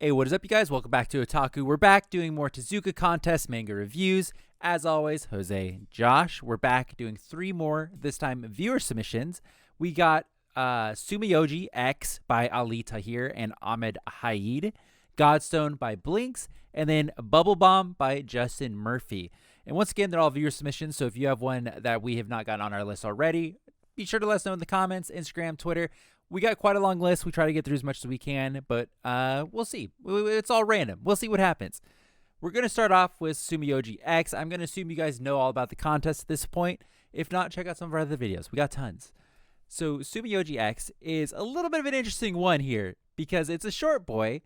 Hey, what is up, you guys? Welcome back to Otaku. We're back doing more Tezuka Contest manga reviews. As always, Jose and Josh. We're back doing 3 more, this time viewer submissions. We got Tsumayoji X by Ali Tahir and Ahmed Haid, Godstone by Blinks, and then Bubble Bomb by Justin Murphy. And once again, they're all viewer submissions, so if you have one that we have not gotten on our list already, be sure to let us know in the comments, Instagram, Twitter. We got quite a long list. We try to get through as much as we can, but we'll see. It's all random. We'll see what happens. We're going to start off with Tsumayoji X. I'm going to assume you guys know all about the contest at this point. If not, check out some of our other videos. We got tons. So Tsumayoji X is a little bit of an interesting one here because it's a short boy,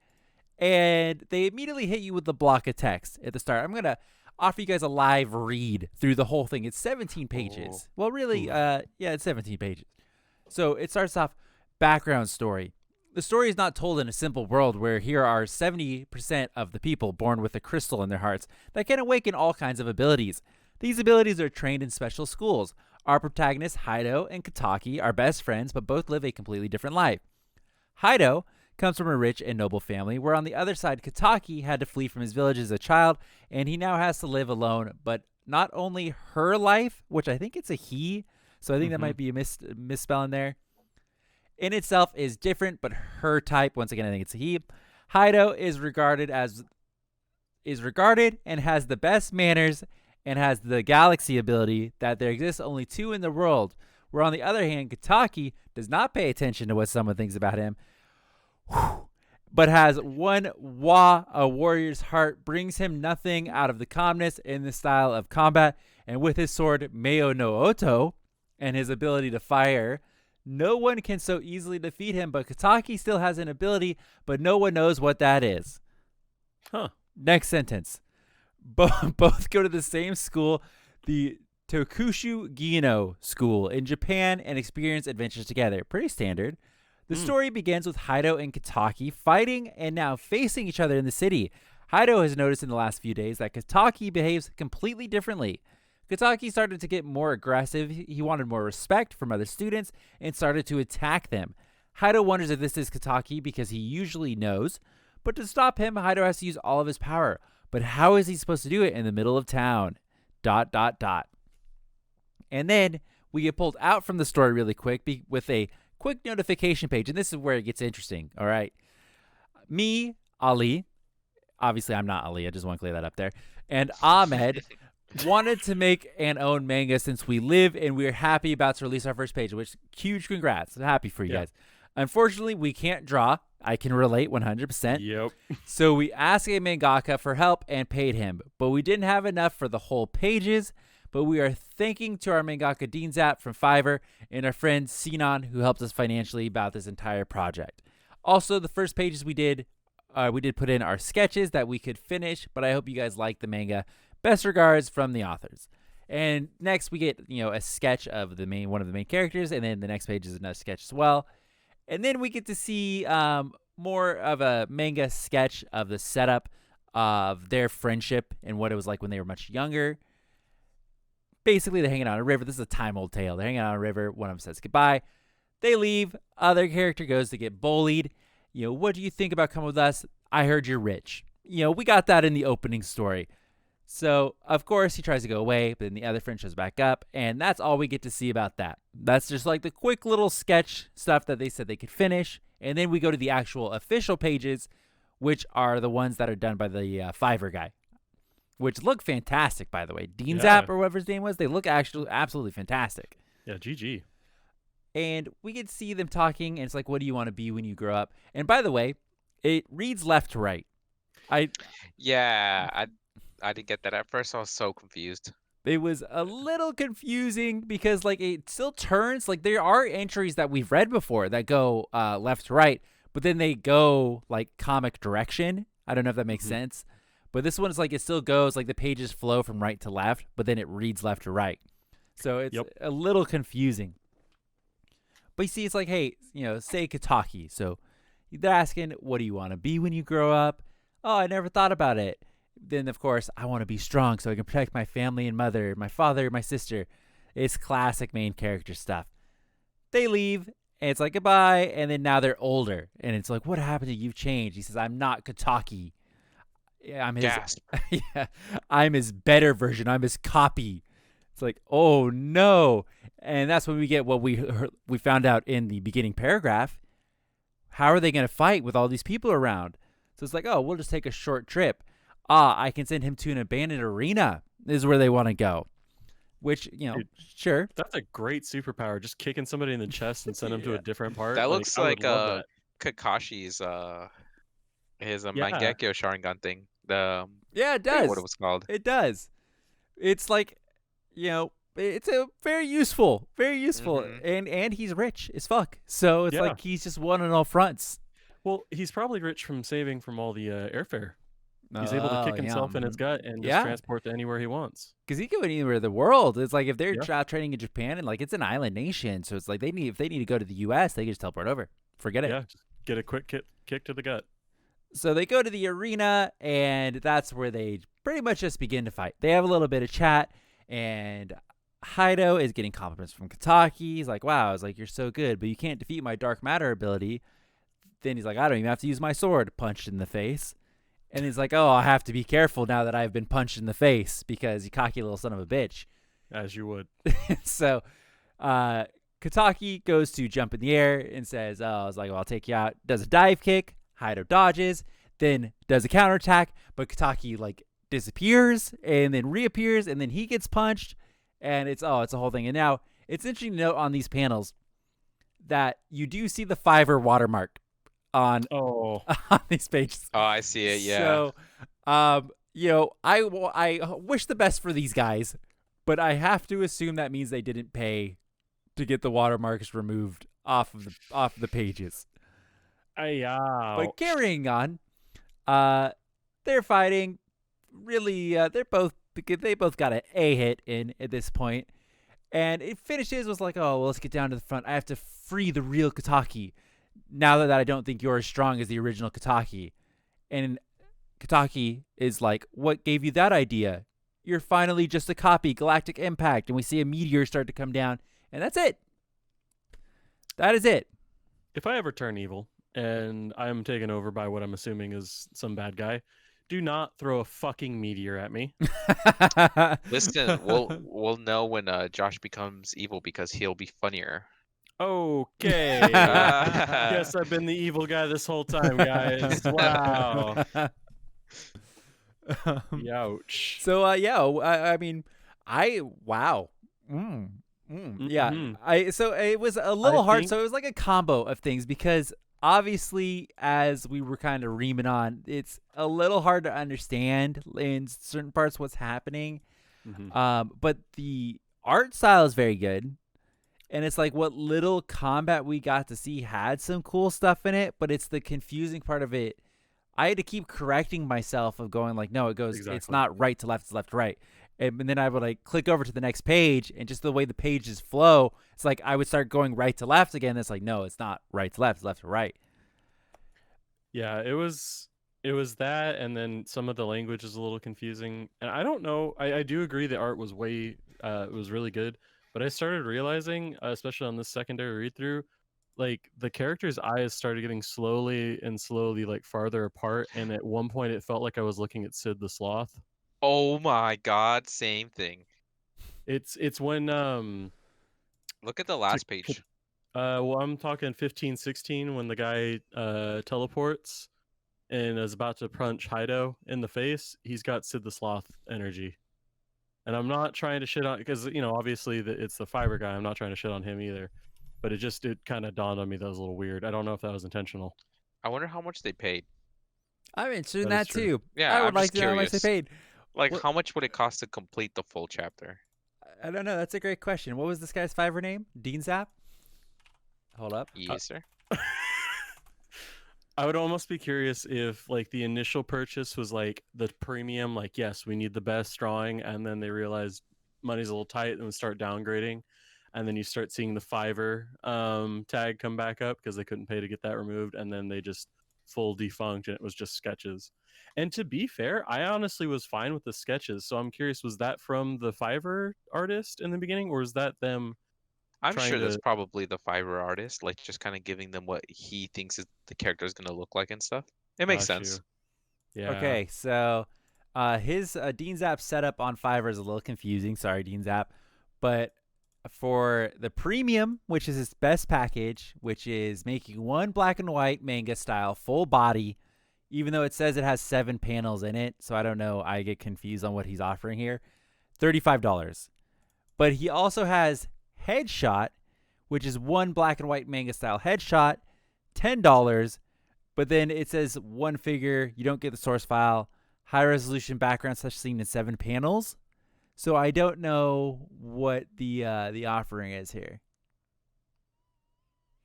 and they immediately hit you with the block of text at the start. I'm going to offer you guys a live read through the whole thing. It's 17 pages. Oh. Well, really, it's 17 pages. So it starts off, background story. The story is not told in a simple world where here are 70% of the people born with a crystal in their hearts that can awaken all kinds of abilities. These abilities are trained in special schools. Our protagonists, Haido and Kataki, are best friends, but both live a completely different life. Haido comes from a rich and noble family, where on the other side, Kataki had to flee from his village as a child, and he now has to live alone. But not only her life, which I think it's a he, so I think that might be a misspelling there, in itself is different, but her type, once again, I think it's a he. Haido is regarded and has the best manners and has the galaxy ability that there exists only 2 in the world. Where on the other hand, Kataki does not pay attention to what someone thinks about him, but has one a warrior's heart, brings him nothing out of the calmness in the style of combat, and with his sword Meo no Oto and his ability to fire, no one can so easily defeat him, but Kataki still has an ability, but no one knows what that is. Next sentence. Both go to the same school, the Tokushu Gino School in Japan, and experience adventures together. Pretty standard. The story begins with Haido and Kataki fighting and now facing each other in the city. Haido has noticed in the last few days that Kataki behaves completely differently. Kataki started to get more aggressive. He wanted more respect from other students and started to attack them. Haido wonders if this is Kataki because he usually knows, but to stop him, Haido has to use all of his power. But how is he supposed to do it in the middle of town? ... And then we get pulled out from the story really quick with a quick notification page, and this is where it gets interesting, all right? Me, Ali, obviously I'm not Ali, I just want to clear that up there, and Ahmed wanted to make and own manga since we live, and we're happy about to release our first page, which huge congrats. I'm happy for you guys. Unfortunately, we can't draw. I can relate 100%. Yep. So we asked a mangaka for help and paid him, but we didn't have enough for the whole pages, but we are thanking to our mangaka Deanzat from Fiverr and our friend Sinan, who helped us financially about this entire project. Also, the first pages we did put in our sketches that we could finish, but I hope you guys like the manga. Best regards from the authors. And next we get, a sketch of one of the main characters, and then the next page is another sketch as well. And then we get to see more of a manga sketch of the setup of their friendship and what it was like when they were much younger. Basically, they're hanging out on a river. This is a time-old tale. They're hanging out on a river. One of them says goodbye. They leave. Other character goes to get bullied. What do you think about coming with us? I heard you're rich. We got that in the opening story. So, of course, he tries to go away, but then the other friend shows back up, and that's all we get to see about that. That's just like the quick little sketch stuff that they said they could finish, and then we go to the actual official pages, which are the ones that are done by the Fiverr guy, which look fantastic, by the way. Deanzap or whatever his name was, they look actually absolutely fantastic. Yeah, GG. And we get to see them talking, and it's like, what do you want to be when you grow up? And by the way, it reads left to right. I didn't get that at first. I was so confused. It was a little confusing because it still turns. There are entries that we've read before that go left to right, but then they go comic direction. I don't know if that makes sense. But this one is it still goes the pages flow from right to left, but then it reads left to right. So it's a little confusing. But you see, it's hey, say Kataki. So they're asking, what do you want to be when you grow up? Oh, I never thought about it. Then, of course, I want to be strong so I can protect my family and mother, my father, my sister. It's classic main character stuff. They leave, And it's like goodbye, and then now they're older, and it's like, what happened to you? You've changed. He says, I'm not Kataki. Yeah, I'm his. Gasp. Yeah, I'm his better version. I'm his copy. It's like, oh no, and that's when we get what we found out in the beginning paragraph. How are they going to fight with all these people around? So it's like, oh, we'll just take a short trip. I can send him to an abandoned arena. This is where they want to go. Which, Dude, sure. That's a great superpower. Just kicking somebody in the chest and send them to a different part. That looks I like would love that. Kakashi's his Yeah. Mangekyo Sharingan thing. The Yeah, it I forget does. what it was called. It does. It's like, it's a very useful, and he's rich as fuck. So it's Yeah. like he's just won on all fronts. Well, he's probably rich from saving from all the airfare. He's able to kick himself in his gut and just transport to anywhere he wants. Because he can go anywhere in the world. It's like if they're Yeah. training in Japan, and like it's an island nation, so it's like if they need to go to the U.S., they can just teleport over. Forget it. Yeah, just get a quick kick to the gut. So they go to the arena, and that's where they pretty much just begin to fight. They have a little bit of chat, and Haido is getting compliments from Kataki. He's like, wow, it's like, you're so good, but you can't defeat my dark matter ability. Then he's like, I don't even have to use my sword. Punched in the face. And he's like, oh, I have to be careful now that I've been punched in the face because you cocky little son of a bitch. As you would. So Kataki goes to jump in the air and says, I was like, well, I'll take you out. Does a dive kick. Haido dodges, then does a counterattack, but Kataki like disappears and then reappears, and then he gets punched, and it's a whole thing. And now it's interesting to note on these panels that you do see the Fiverr watermark on these pages. Oh, I see it. Yeah. So, I wish the best for these guys, but I have to assume that means they didn't pay to get the watermarks removed off of the pages. But carrying on, they're fighting. Really, they both got an A hit in at this point, and it finishes was like, oh, well, let's get down to the front. I have to free the real Kataki. Now that I don't think you're as strong as the original Kataki, and Kataki is like, what gave you that idea? You're finally just a copy. Galactic impact, and we see a meteor start to come down, and that's it. That is it. If I ever turn evil and I'm taken over by what I'm assuming is some bad guy, do not throw a fucking meteor at me. Listen, we'll know when Josh becomes evil because he'll be funnier. Okay. Guess I've been the evil guy this whole time, guys. Wow. Ouch. So I mean, wow. Yeah. So it was a little hard. So it was like a combo of things because obviously, as we were kind of reaming on, it's a little hard to understand in certain parts what's happening. But the art style is very good. And it's like what little combat we got to see had some cool stuff in it, but it's the confusing part of it. I had to keep correcting myself of going like, no, it goes, It's not right to left, it's left to right. And then I would like click over to the next page, and just the way the pages flow, it's like I would start going right to left again. It's like, no, it's not right to left, it's left to right. Yeah, it was that, and then some of the language is a little confusing. And I don't know. I do agree the art was it was really good. But I started realizing, especially on this secondary read through, like the character's eyes started getting slowly like farther apart, and at one point it felt like I was looking at Sid the Sloth. Oh my god, same thing. It's when look at the last page. Well, I'm talking 15-16 when the guy teleports and is about to punch Haido in the face. He's got Sid the Sloth energy. And I'm not trying to shit on, because, obviously it's the Fiverr guy. I'm not trying to shit on him either. But it kind of dawned on me that was a little weird. I don't know if that was intentional. I wonder how much they paid. I'm interested in that too. Yeah, I would I'm like just to know how much they curious. paid. Like, how much would it cost to complete the full chapter? I don't know. That's a great question. What was this guy's Fiverr name? Dean Zap? Hold up. Yes, sir. I would almost be curious if like the initial purchase was like the premium, like, yes, we need the best drawing, and then they realize money's a little tight and start downgrading, and then you start seeing the Fiverr tag come back up because they couldn't pay to get that removed, and then they just full defunct and it was just sketches. And to be fair, I honestly was fine with the sketches, so I'm curious, was that from the Fiverr artist in the beginning, or is that them I'm trying sure that's to. probably the Fiverr artist, like just kind of giving them what he thinks the character is gonna look like and stuff. It makes Got sense. you. Yeah. Okay, so his Dean's App setup on Fiverr is a little confusing. Sorry, Dean's App. But for the premium, which is his best package, which is making one black and white manga style full body, even though it says it has 7 panels in it. So I don't know. I get confused on what he's offering here. $35. But he also has Headshot, which is one black and white manga style headshot, $10. But then it says one figure. You don't get the source file. High resolution background such scene in 7 panels. So I don't know what the offering is here.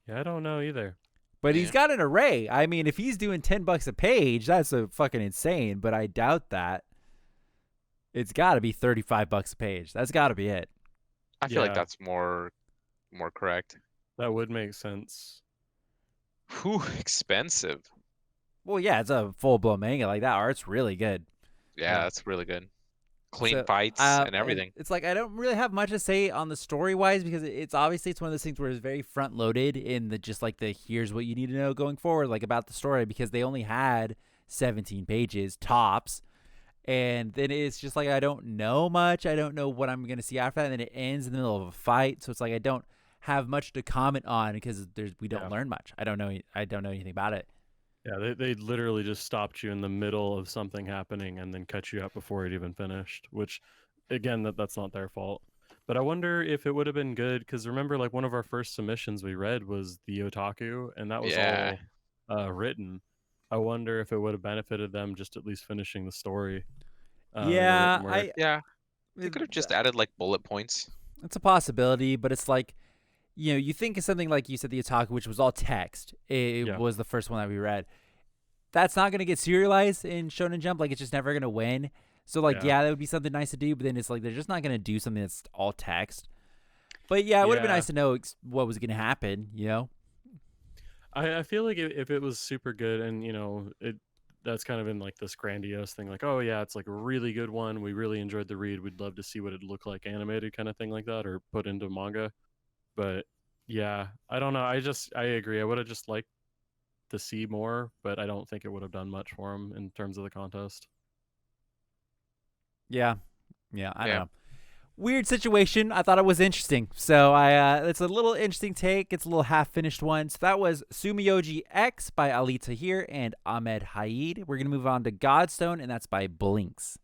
Yeah, I don't know either. But Yeah. he's got an array. I mean, if he's doing $10 a page, that's a fucking insane. But I doubt that. It's got to be $35 a page. That's got to be it. I feel like Yeah. that's more correct. That would make sense. Whew, expensive. Well, yeah, it's a full blown manga. Like that art's really good. Yeah, Yeah. that's really good. Clean So, fights and everything. It's like I don't really have much to say on the story wise because it's obviously it's one of those things where it's very front loaded in the just like the here's what you need to know going forward, like about the story, because they only had 17 pages tops. And then it's just like I don't know much. I don't know what I'm gonna see after that. And then it ends in the middle of a fight, so it's like I don't have much to comment on because we don't Yeah. learn much. I don't know anything about it. Yeah, they literally just stopped you in the middle of something happening and then cut you out before it even finished, which again that's not their fault. But I wonder if it would have been good because remember like one of our first submissions we read was the otaku and that was Yeah. all written. I wonder if it would have benefited them just at least finishing the story. The Yeah, written work. Yeah. They could have just added like bullet points. it's a possibility, but it's like you think of something like you said, the Otaku, which was all text. It Yeah. was the first one that we read. That's not going to get serialized in Shonen Jump. Like, it's just never going to win. So, like, Yeah. that would be something nice to do, but then it's like they're just not going to do something that's all text. But, yeah, it would have been Yeah. nice to know what was going to happen, you know? I feel like if it was super good and that's kind of in like this grandiose thing like oh yeah it's like a really good one we really enjoyed the read we'd love to see what it'd look like animated kind of thing like that or put into manga but yeah I don't know I agree I would have just liked to see more but I don't think it would have done much for him in terms of the contest. Yeah. Yeah, I Yeah. don't know. Weird situation. I thought it was interesting. So it's a little interesting take. It's a little half-finished one. So that was Tsumayoji X by Ali Tahir and Ahmed Haid. We're going to move on to Godstone, and that's by Blinks.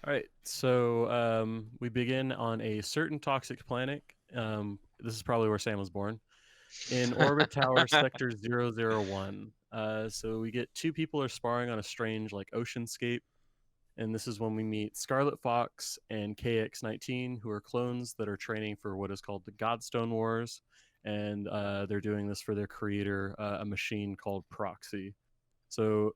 All right, so we begin on a certain toxic planet. This is probably where Sam was born. In Orbit Tower Sector 001. So we get 2 people are sparring on a strange like oceanscape. And this is when we meet Scarlet Fox and KX-19, who are clones that are training for what is called the Godstone Wars. And they're doing this for their creator, a machine called Proxy. So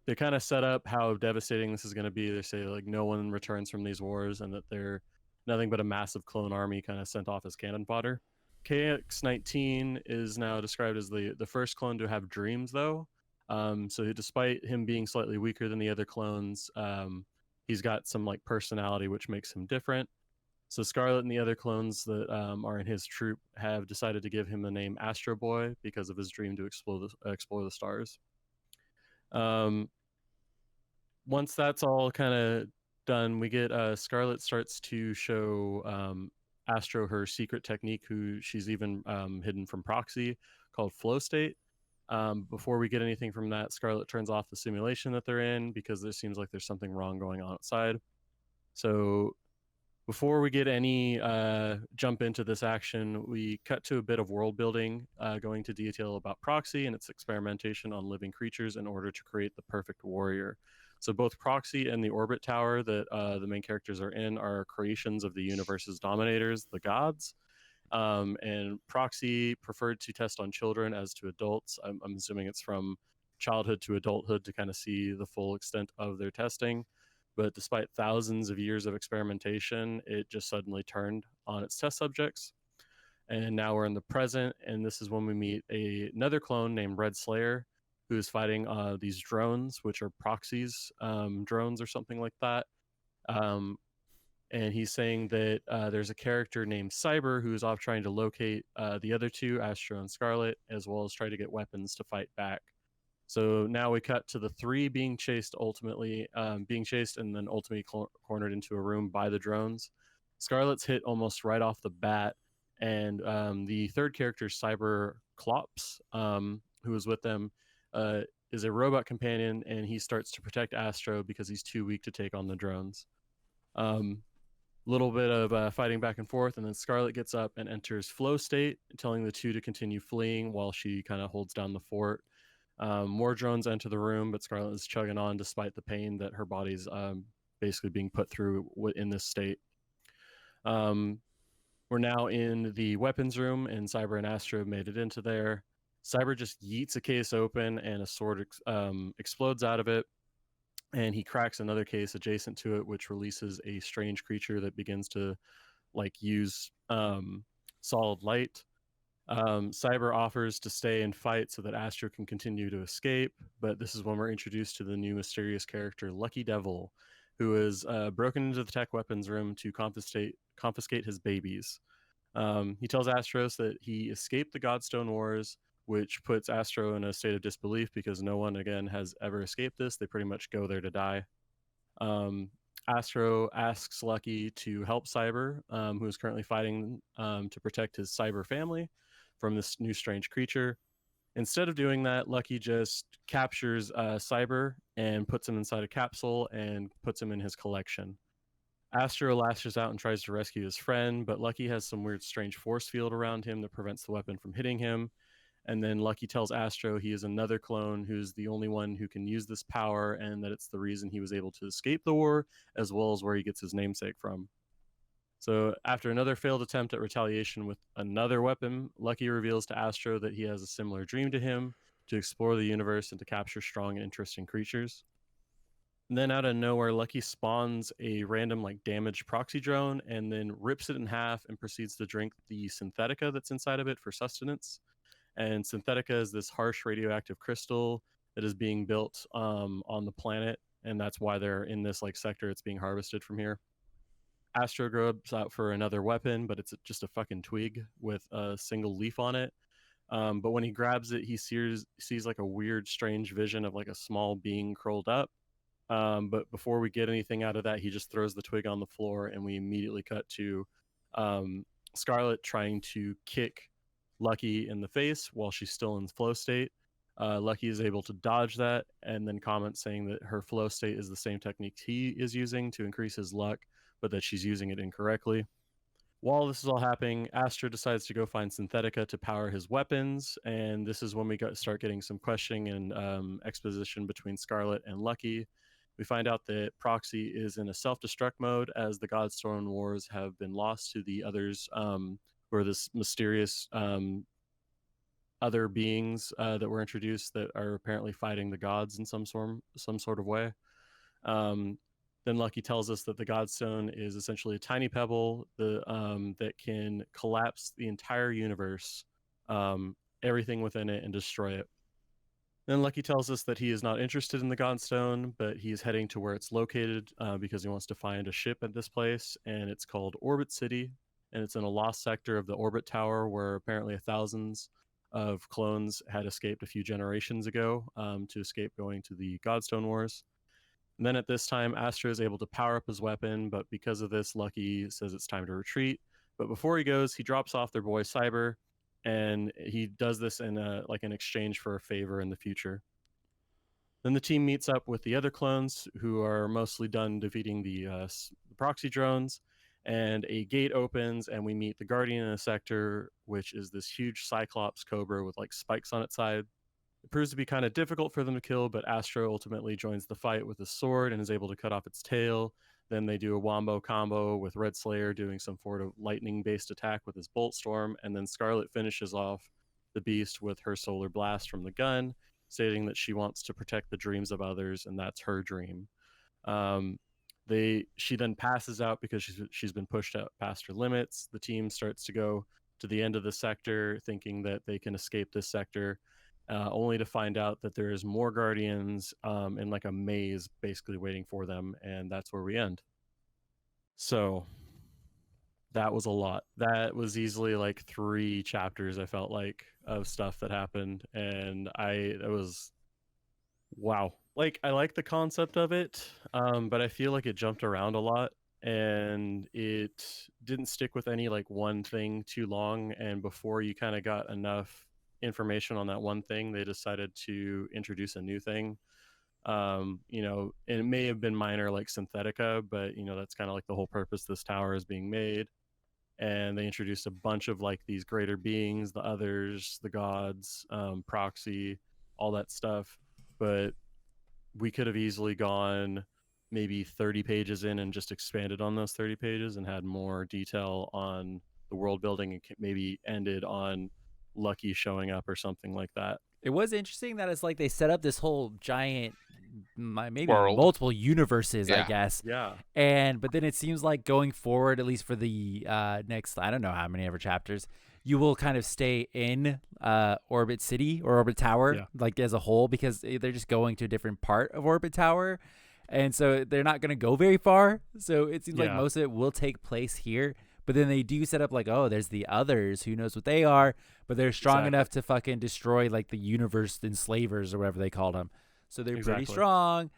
they kind of set up how devastating this is going to be. They say like no one returns from these wars and that they're nothing but a massive clone army kind of sent off as cannon fodder. KX-19 is now described as the first clone to have dreams, though. So despite him being slightly weaker than the other clones, he's got some like personality which makes him different. So Scarlet and the other clones that are in his troop have decided to give him the name Astro Boy because of his dream to explore the stars. Once that's all kind of done, we get Scarlet starts to show Astro her secret technique, who she's even hidden from Proxy, called Flow State. Before we get anything from that, Scarlet turns off the simulation that they're in because there seems like there's something wrong going on outside. So before we get any jump into this action, we cut to a bit of world building, going to detail about Proxy and its experimentation on living creatures in order to create the perfect warrior. So both Proxy and the Orbit Tower that the main characters are in are creations of the universe's dominators, the gods. And Proxy preferred to test on children as to adults. I'm assuming it's from childhood to adulthood to kind of see the full extent of their testing. But despite thousands of years of experimentation, it just suddenly turned on its test subjects. And now we're in the present, and this is when we meet another clone named Red Slayer, who is fighting these drones, which are Proxy's drones or something like that. and he's saying that there's a character named Cyber who's off trying to locate the other two, Astro and Scarlet, as well as try to get weapons to fight back. So now we cut to the three being chased, and then ultimately cornered into a room by the drones. Scarlet's hit almost right off the bat, and the third character, Cyber Clops, who is with them, is a robot companion, and he starts to protect Astro because he's too weak to take on the drones. Little bit of fighting back and forth, and then Scarlet gets up and enters flow state, telling the two to continue fleeing while she kind of holds down the fort. More drones enter the room, but Scarlet is chugging on despite the pain that her body's basically being put through in this state. We're now in the weapons room, and Cyber and Astro have made it into there. Cyber just yeets a case open, and a sword explodes out of it, and he cracks another case adjacent to it, which releases a strange creature that begins to use solid light. Cyber offers to stay and fight so that Astro can continue to escape, but this is when we're introduced to the new mysterious character, Lucky Devil, who has broken into the tech weapons room to confiscate his babies. He tells Astros that he escaped the Godstone Wars, which puts Astro in a state of disbelief because no one, again, has ever escaped this. They pretty much go there to die. Astro asks Lucky to help Cyber, who is currently fighting to protect his cyber family from this new strange creature. Instead of doing that, Lucky just captures Cyber and puts him inside a capsule and puts him in his collection. Astro lashes out and tries to rescue his friend, but Lucky has some weird strange force field around him that prevents the weapon from hitting him. And then Lucky tells Astro he is another clone who's the only one who can use this power, and that it's the reason he was able to escape the war, as well as where he gets his namesake from. So after another failed attempt at retaliation with another weapon, Lucky reveals to Astro that he has a similar dream to him, to explore the universe and to capture strong and interesting creatures. And then out of nowhere, Lucky spawns a random damaged proxy drone and then rips it in half and proceeds to drink the Synthetica that's inside of it for sustenance. And Synthetica is this harsh radioactive crystal that is being built on the planet, and that's why they're in this sector. It's being harvested from here. Astro grabs out for another weapon, but it's just a fucking twig with a single leaf on it. But when he grabs it, he sees a weird, strange vision of a small being curled up. But before we get anything out of that, he just throws the twig on the floor, and we immediately cut to Scarlet trying to kick Lucky in the face while she's still in flow state. Lucky is able to dodge that and then comments saying that her flow state is the same technique he is using to increase his luck, but that she's using it incorrectly. While this is all happening, Astro decides to go find Synthetica to power his weapons, and this is when we start getting some questioning and exposition between Scarlet and Lucky. We find out that Proxy is in a self-destruct mode as the Godstone Wars have been lost to the others, who are this mysterious other beings that were introduced that are apparently fighting the gods in some sort of way. Then Lucky tells us that the Godstone is essentially a tiny pebble that can collapse the entire universe, everything within it, and destroy it. Then Lucky tells us that he is not interested in the Godstone, but he's heading to where it's located because he wants to find a ship at this place, and it's called Orbit City, and it's in a lost sector of the Orbit Tower where apparently thousands of clones had escaped a few generations ago to escape going to the Godstone Wars. And then at this time, Astro is able to power up his weapon, but because of this, Lucky says it's time to retreat. But before he goes, he drops off their boy Cyber, and he does this in an exchange for a favor in the future. Then the team meets up with the other clones, who are mostly done defeating the proxy drones, and a gate opens, and we meet the Guardian in the sector, which is this huge Cyclops Cobra with spikes on its side. It proves to be kind of difficult for them to kill, but Astro ultimately joins the fight with a sword and is able to cut off its tail. Then they do a wombo combo with Red Slayer doing some sort of lightning-based attack with his Bolt Storm, and then Scarlet finishes off the beast with her Solar Blast from the gun, stating that she wants to protect the dreams of others, and that's her dream. She then passes out because she's been pushed out past her limits. The team starts to go to the end of the sector, thinking that they can escape this sector, only to find out that there is more Guardians in a maze basically waiting for them, and that's where we end. So that was a lot. That was easily like 3 chapters, I felt like, of stuff that happened. And it was, wow. Like, I like the concept of it, but I feel like it jumped around a lot and it didn't stick with any like one thing too long. And before you kind of got enough information on that one thing, they decided to introduce a new thing. And it may have been minor like Synthetica, but that's kind of like the whole purpose this tower is being made. And they introduced a bunch of like these greater beings, the others, the gods, proxy, all that stuff. But we could have easily gone maybe 30 pages in and just expanded on those 30 pages and had more detail on the world building, and maybe ended on Lucky showing up or something like that. It was interesting that it's like they set up this whole giant, maybe World. multiple universes, I Yeah. guess. Yeah. But then it seems like going forward, at least for the next, I don't know how many ever chapters, you will kind of stay in Orbit City or Orbit Tower, like as a whole, because they're just going to a different part of Orbit Tower. And so they're not going to go very far. So it seems like most of it will take place here. But then they do set up like, oh, there's the others. Who knows what they are? But they're strong enough to fucking destroy like the universe enslavers or whatever they called them. So they're pretty strong.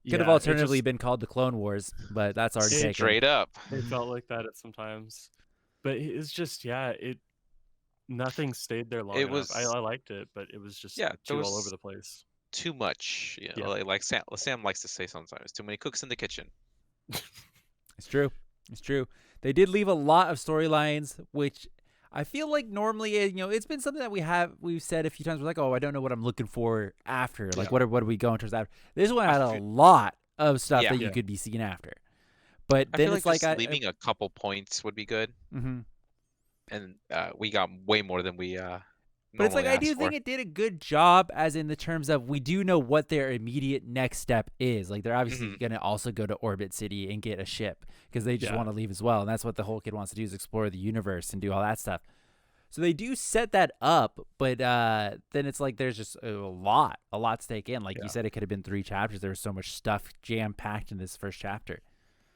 Could have alternatively been called the Clone Wars, but that's already taken. Straight up. It felt like that at sometimes. But it's just, nothing stayed there long enough. I liked it, but it was just too all over the place. Too much. Like Sam likes to say sometimes, too many cooks in the kitchen. It's true. It's true. They did leave a lot of storylines, which I feel like normally, it's been something that we've said a few times. We're like, oh, I don't know what I'm looking for after. Like, what are we going towards after? This one had a lot of stuff that you could be seeing after. But I then feel it's like like leaving a couple points would be good. Mm-hmm. And we got way more than we but it's like I do think it did a good job, as in the terms of we do know what their immediate next step is. Like they're obviously going to also go to Orbit City and get a ship because they just want to leave as well, and that's what the whole kid wants to do, is explore the universe and do all that stuff. So they do set that up, but then it's like there's just a lot to take in. Like you said, it could have been 3 chapters. There was so much stuff jam packed in this first chapter.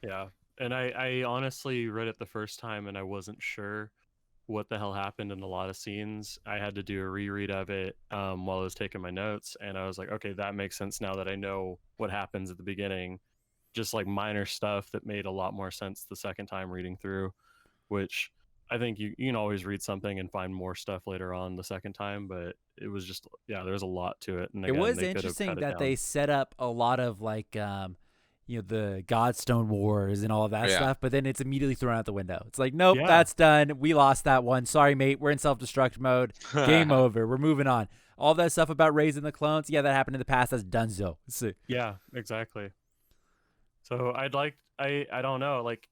Yeah, and I honestly read it the first time and I wasn't sure what the hell happened in a lot of scenes. I had to do a reread of it while I was taking my notes, and I was like, okay, that makes sense now that I know what happens at the beginning. Just like minor stuff that made a lot more sense the second time reading through, which I think you can always read something and find more stuff later on the second time, but it was just there's a lot to it. And again, it was interesting that they set up a lot of like the Godstone Wars and all of that stuff, but then it's immediately thrown out the window. It's like, nope, that's done. We lost that one. Sorry, mate. We're in self-destruct mode. Game over. We're moving on. All that stuff about raising the clones, that happened in the past. That's donezo. Yeah, exactly. So I don't know, like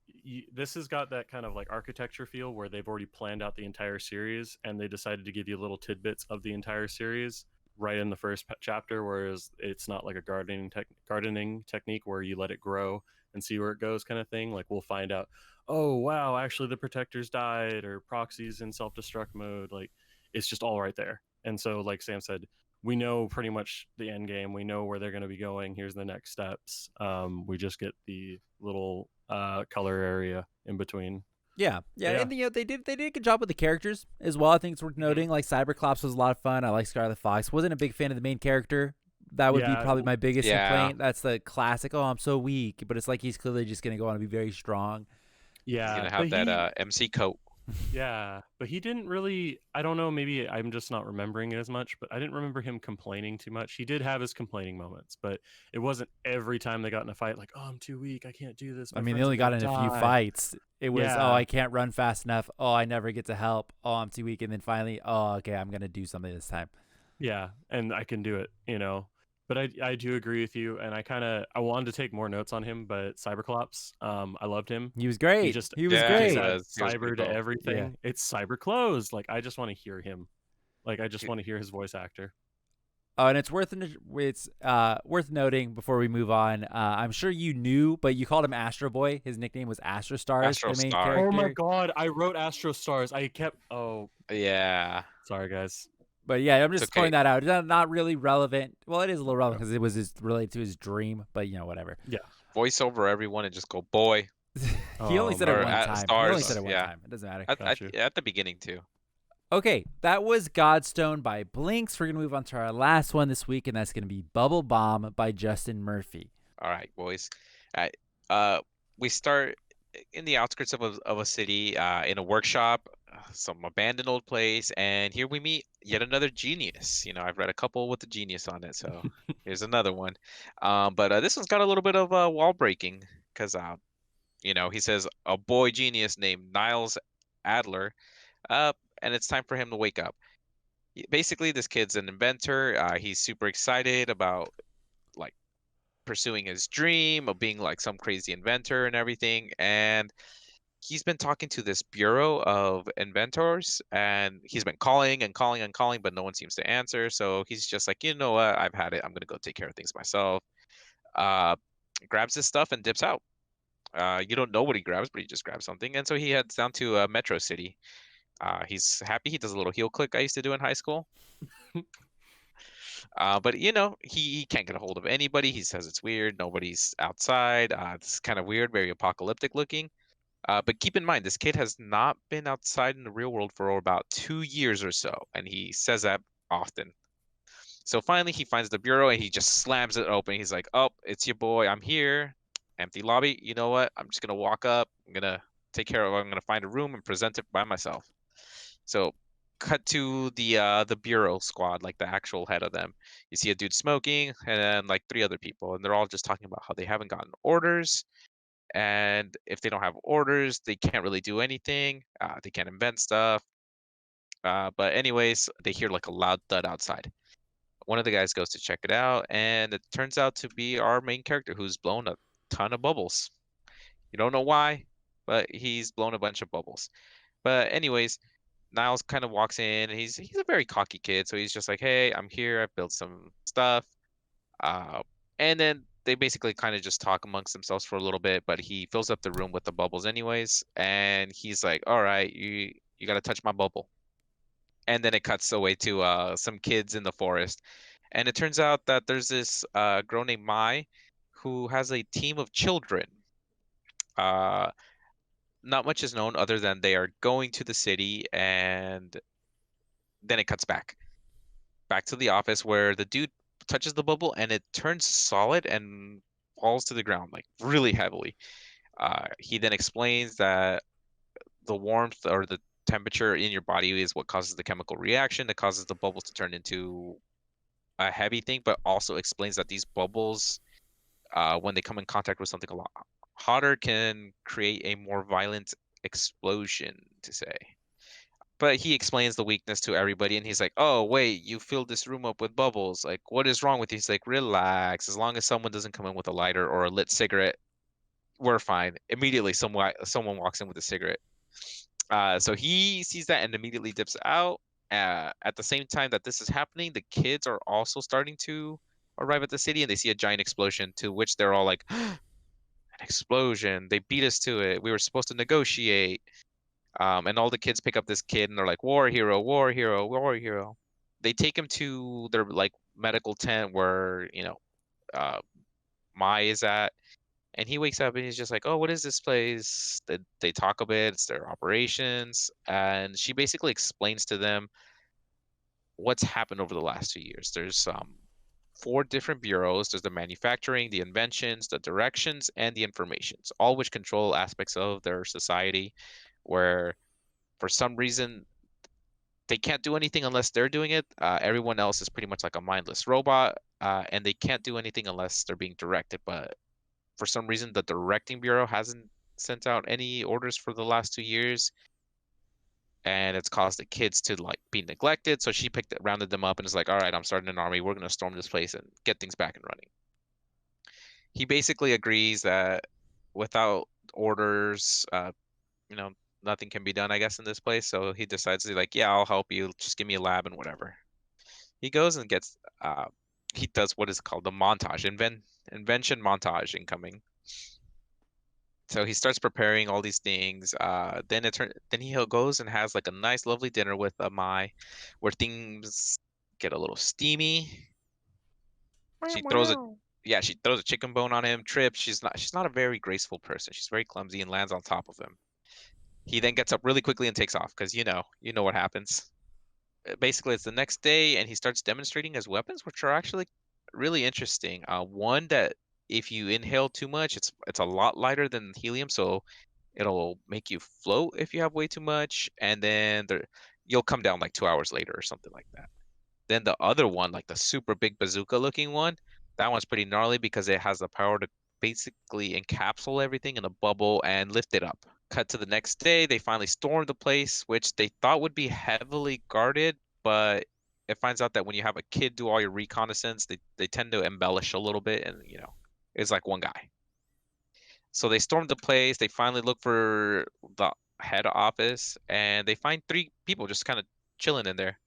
this has got that kind of like architecture feel where they've already planned out the entire series and they decided to give you little tidbits of the entire series right in the first chapter, whereas it's not like a gardening technique where you let it grow and see where it goes kind of thing. Like we'll find out, oh wow, actually the protectors died, or Proxy's in self-destruct mode. Like it's just all right there. And so like Sam said, we know pretty much the end game. We know where they're going to be going. Here's the next steps. We just get the little color area in between. Yeah. And they did a good job with the characters as well. I think it's worth noting. Like Cyberclops was a lot of fun. I like Scarlet Fox. Wasn't a big fan of the main character. That would be probably my biggest complaint. That's the classic, oh, I'm so weak. But it's like he's clearly just going to go on and be very strong. Yeah. He's going to have that MC coat. Yeah, but he didn't really, I don't know, maybe I'm just not remembering it as much, but I didn't remember him complaining too much. He did have his complaining moments, but it wasn't every time they got in a fight like, oh, I'm too weak, I can't do this. I mean, they only got in a few fights. It was, oh, I can't run fast enough. Oh, I never get to help. Oh, I'm too weak. And then finally, oh, okay, I'm going to do something this time. Yeah, and I can do it, But I do agree with you, and I wanted to take more notes on him, but Cyberclops, I loved him. He was great. He was great. Cyber to everything. Yeah. It's cyber clothes. Like I just want to hear him. Like I just want to hear his voice actor. Oh, and it's worth noting before we move on. I'm sure you knew, but you called him Astro Boy. His nickname was Astro Stars. The main character. Oh my God, I wrote Astro Stars. I kept. Oh yeah. Sorry, guys. But yeah, I'm just pointing that out. It's not really relevant. Well, it is a little relevant because it was related to his dream, but whatever. Yeah. voice over everyone and just go boy He only said it or one at time. He only stars. said it one Yeah, time. It doesn't matter. Got you. at the beginning too. Okay, that was Godstone by Blinks. We're going to move on to our last one this week, and that's going to be Bubble Bomb by Justin Murphy. All right, boys. All right. We start in the outskirts of a city, in a workshop, some abandoned old place, and here we meet yet another genius. You know, I've read a couple with the genius on it, so here's another one. But this one's got a little bit of wall breaking because you know, he says a boy genius named Niles Adler, uh, and it's time for him to wake up. Basically, this kid's an inventor. He's super excited about like pursuing his dream of being like some crazy inventor and everything. And he's been talking to this bureau of inventors, and he's been calling and calling and calling, but no one seems to answer. So he's just like, you know what? I've had it. I'm gonna go take care of things myself. Uh, Grabs his stuff and dips out. You don't know what he grabs, but he just grabs something, and so he heads down to Metro City. He's happy. He does a little heel click I used to do in high school. But you know, he can't get a hold of anybody. He says it's weird. Nobody's outside. It's kind of weird, very apocalyptic looking. But keep in mind, this kid has not been outside in the real world for about 2 years or so, and he says that often. So finally, he finds the bureau and he just slams it open. He's like, "Oh, it's your boy. I'm here. Empty lobby. You know what? I'm just gonna walk up. I'm gonna take care of. I'm gonna find a room and present it by myself." So, cut to the bureau squad, like the actual head of them. You see a dude smoking, and then like three other people, and they're all just talking about how they haven't gotten orders, and if they don't have orders, they can't really do anything. They can't invent stuff. But anyways, they hear like a loud thud outside. One of the guys goes to check it out, and it turns out to be our main character who's blown a ton of bubbles. You don't know why, but he's blown a bunch of bubbles. But anyways, Niles kind of walks in, and he's a very cocky kid, so he's just like, "Hey, I'm here. I built some stuff." Uh, and then they basically kind of just talk amongst themselves for a little bit, but he fills up the room with the bubbles anyways, and he's like, "All right, you got to touch my bubble." And then it cuts away to some kids in the forest, and it turns out that there's this girl named Mai who has a team of children. Uh, Not much is known other than they are going to the city, and then it cuts back to the office where the dude touches the bubble and it turns solid and falls to the ground like really heavily. He then explains that the warmth or the temperature in your body is what causes the chemical reaction that causes the bubbles to turn into a heavy thing, but also explains that these bubbles, when they come in contact with something a lot hotter, can create a more violent explosion, to say. But he explains the weakness to everybody, and he's like, "Oh, wait, you filled this room up with bubbles. Like, what is wrong with you?" He's like, "Relax. As long as someone doesn't come in with a lighter or a lit cigarette, we're fine." Immediately, someone walks in with a cigarette. So he sees that and immediately dips out. At the same time that this is happening, the kids are also starting to arrive at the city, and they see a giant explosion. To which they're all like, "An explosion! They beat us to it. We were supposed to negotiate." And all the kids pick up this kid and they're like, "War hero, war hero, war hero." They take him to their like medical tent where, you know, uh, Mai is at. And he wakes up and he's just like, "Oh, what is this place?" They talk a bit, it's their operations. And she basically explains to them what's happened over the last 2 years. There's four different bureaus. There's the manufacturing, the inventions, the directions, and the informations, all which control aspects of their society where for some reason they can't do anything unless they're doing it. Everyone else is pretty much like a mindless robot, and they can't do anything unless they're being directed. But for some reason, the directing bureau hasn't sent out any orders for the last 2 years, and it's caused the kids to like be neglected. So she rounded them up, and is like, "All right, I'm starting an army. We're gonna storm this place and get things back and running." He basically agrees that without orders, you know, nothing can be done, I guess, in this place. So he decides to like, "Yeah, I'll help you. Just give me a lab and whatever." He goes and gets he does what is called the montage, invention montage incoming. So he starts preparing all these things. Then he goes and has like a nice, lovely dinner with Mai, where things get a little steamy. She throws a yeah, she throws a chicken bone on him, trips. She's not a very graceful person. She's very clumsy and lands on top of him. He then gets up really quickly and takes off because you know what happens. Basically, it's the next day, and he starts demonstrating his weapons, which are actually really interesting. One that if you inhale too much, it's a lot lighter than helium, so it'll make you float if you have way too much, and then you'll come down like 2 hours later or something like that. Then the other one, like the super big bazooka looking one, that one's pretty gnarly because it has the power to basically encapsulate everything in a bubble and lift it up. Cut to the next day, they finally stormed the place, which they thought would be heavily guarded, but it finds out that when you have a kid do all your reconnaissance, they tend to embellish a little bit, and it's like one guy. So they stormed the place. They finally look for the head office, and they find 3 people just kind of chilling in there.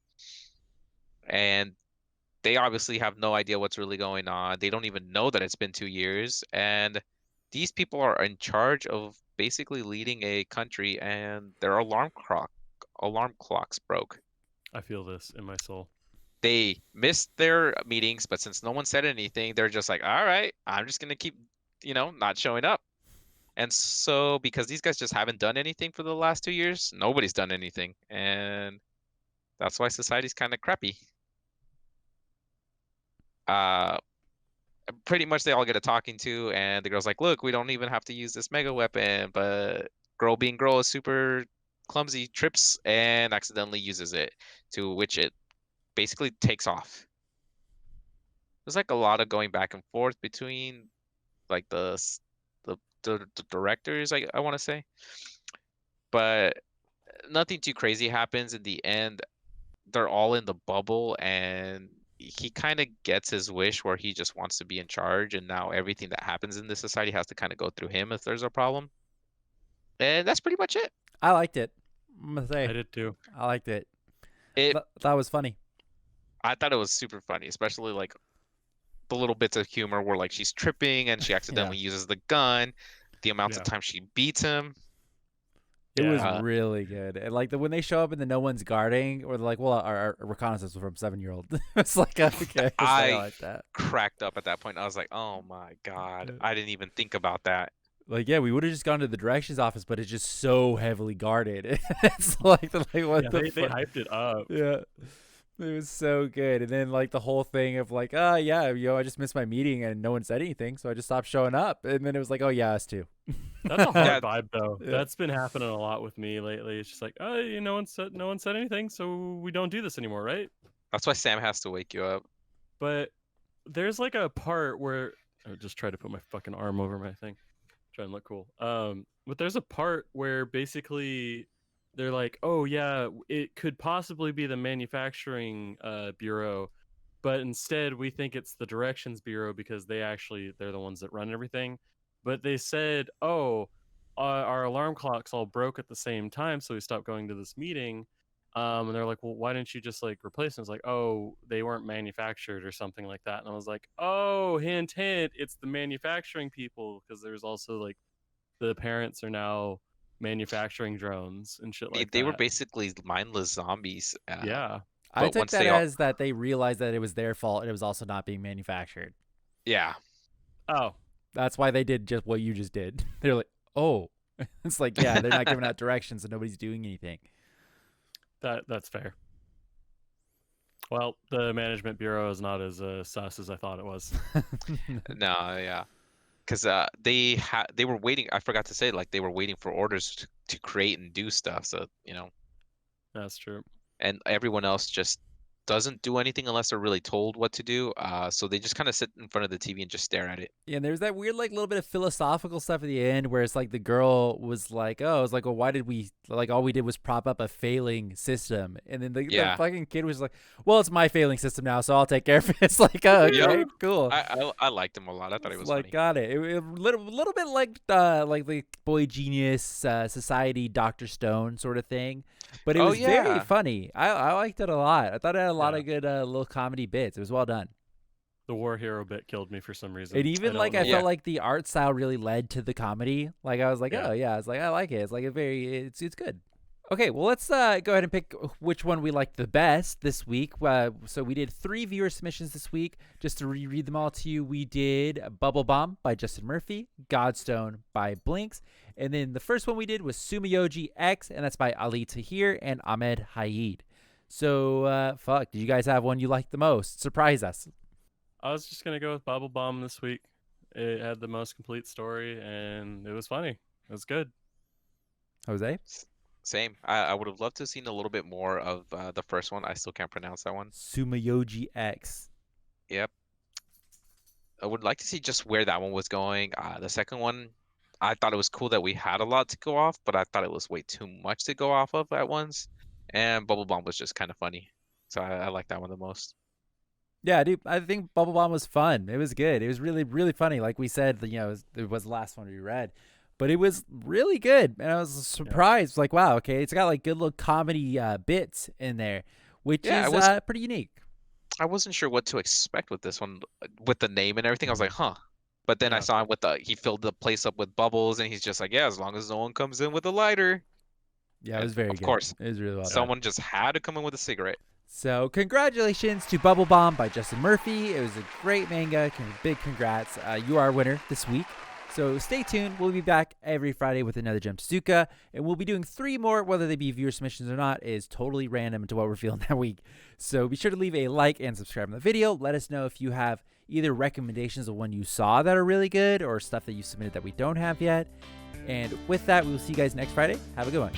And they obviously have no idea what's really going on. They don't even know that it's been 2 years. And these people are in charge of basically leading a country, and their alarm clocks broke. I feel this in my soul. They missed their meetings, but since no one said anything, they're just like, all right, I'm just gonna keep, not showing up. And so because these guys just haven't done anything for the last 2 years, nobody's done anything. And that's why society's kind of crappy. Pretty much they all get a talking to, and the girl's like, look, we don't even have to use this mega weapon, but girl being girl is super clumsy, trips and accidentally uses it, to which it basically takes off. There's like a lot of going back and forth between like the directors, I want to say, but nothing too crazy happens. In the end, they're all in the bubble, and he kind of gets his wish where he just wants to be in charge, and now everything that happens in this society has to kind of go through him if there's a problem. And that's pretty much it. I liked it. I'm gonna say I did too. I liked it. It That was funny. I thought it was super funny, especially like the little bits of humor where like she's tripping and she accidentally uses the gun, the amount of time she beats him. It was really good. And like when they show up and the no one's guarding, or they're like, well, our reconnaissance was from 7-year-old. It's like, okay. I like that. cracked up at that point. I was like, oh my God. I didn't even think about that. Like, yeah, we would have just gone to the directions office, but it's just so heavily guarded. It's like what they hyped it up. Yeah. It was so good. And then like the whole thing of like, oh yeah, I just missed my meeting and no one said anything, so I just stopped showing up. And then it was like, oh yeah, us too. That's a hard vibe though. Yeah. That's been happening a lot with me lately. It's just like, oh, no one said anything, so we don't do this anymore, right? That's why Sam has to wake you up. But there's like a part where I just try to put my fucking arm over my thing, try and look cool. But there's a part where basically they're like, oh yeah, it could possibly be the manufacturing bureau, but instead we think it's the directions bureau because they're the ones that run everything. But they said, oh, our alarm clocks all broke at the same time, so we stopped going to this meeting. And they're like, well, why didn't you just like replace them? It's like, oh, they weren't manufactured or something like that. And I was like, oh, hint, it's the manufacturing people, because there's also like the parents are now manufacturing drones and shit like that. They were basically mindless zombies. Yeah. I took that as that they realized that it was their fault and it was also not being manufactured. Yeah. Oh. That's why they did just what you just did. They're like, oh. It's like, yeah, they're not giving out directions and nobody's doing anything. That's fair. Well, the management bureau is not as sus as I thought it was. No, yeah. Because they were waiting. I forgot to say, like, they were waiting for orders to create and do stuff. So, That's true. And everyone else just doesn't do anything unless they're really told what to do. So they just kind of sit in front of the TV and just stare at it. Yeah, and there's that weird, like, little bit of philosophical stuff at the end where it's like the girl was like, oh, I was like, well, why did we, like, all we did was prop up a failing system. And then the fucking kid was like, well, it's my failing system now, so I'll take care of it. It's like, oh, okay, cool. I liked him a lot. I thought it was like, funny. Got it. A little bit like the Boy Genius Society Dr. Stone sort of thing. But it was very funny. I liked it a lot. I thought it had a lot of good little comedy bits. It was well done. The war hero bit killed me for some reason. And even I felt like the art style really led to the comedy. Like I was like, oh yeah, it's like I like it. It's like it's good. Okay, well, let's go ahead and pick which one we liked the best this week. So we did 3 viewer submissions this week. Just to reread them all to you, we did Bubble Bomb by Justin Murphy, Godstone by Blinks, and then the first one we did was Tsumayoji X, and that's by Ali Tahir and Ahmed Haid. So, did you guys have one you liked the most? Surprise us. I was just gonna go with Bubble Bomb this week. It had the most complete story, and it was funny. It was good. Jose? Same. I would have loved to have seen a little bit more of the first one. I still can't pronounce that one. Tsumayoji X. Yep. I would like to see just where that one was going. The second one, I thought it was cool that we had a lot to go off, but I thought it was way too much to go off of at once. And Bubble Bomb was just kind of funny. So I like that one the most. Yeah, dude, I think Bubble Bomb was fun. It was good. It was really, really funny. Like we said, it was the last one we read. But it was really good. And I was surprised. Like, wow, okay. It's got like good little comedy bits in there, which is pretty unique. I wasn't sure what to expect with this one, with the name and everything. I was like, huh. But then I saw him he filled the place up with bubbles, and he's just like, yeah, as long as no one comes in with a lighter. Yeah, it was very good. Of course. It was really well done. Someone just had to come in with a cigarette. So congratulations to Bubble Bomb by Justin Murphy. It was a great manga. Big congrats. You are our winner this week. So stay tuned. We'll be back every Friday with another Jump Tezuka, and we'll be doing 3 more. Whether they be viewer submissions or not is totally random to what we're feeling that week. So be sure to leave a like and subscribe on the video. Let us know if you have either recommendations of one you saw that are really good or stuff that you submitted that we don't have yet. And with that, we will see you guys next Friday. Have a good one.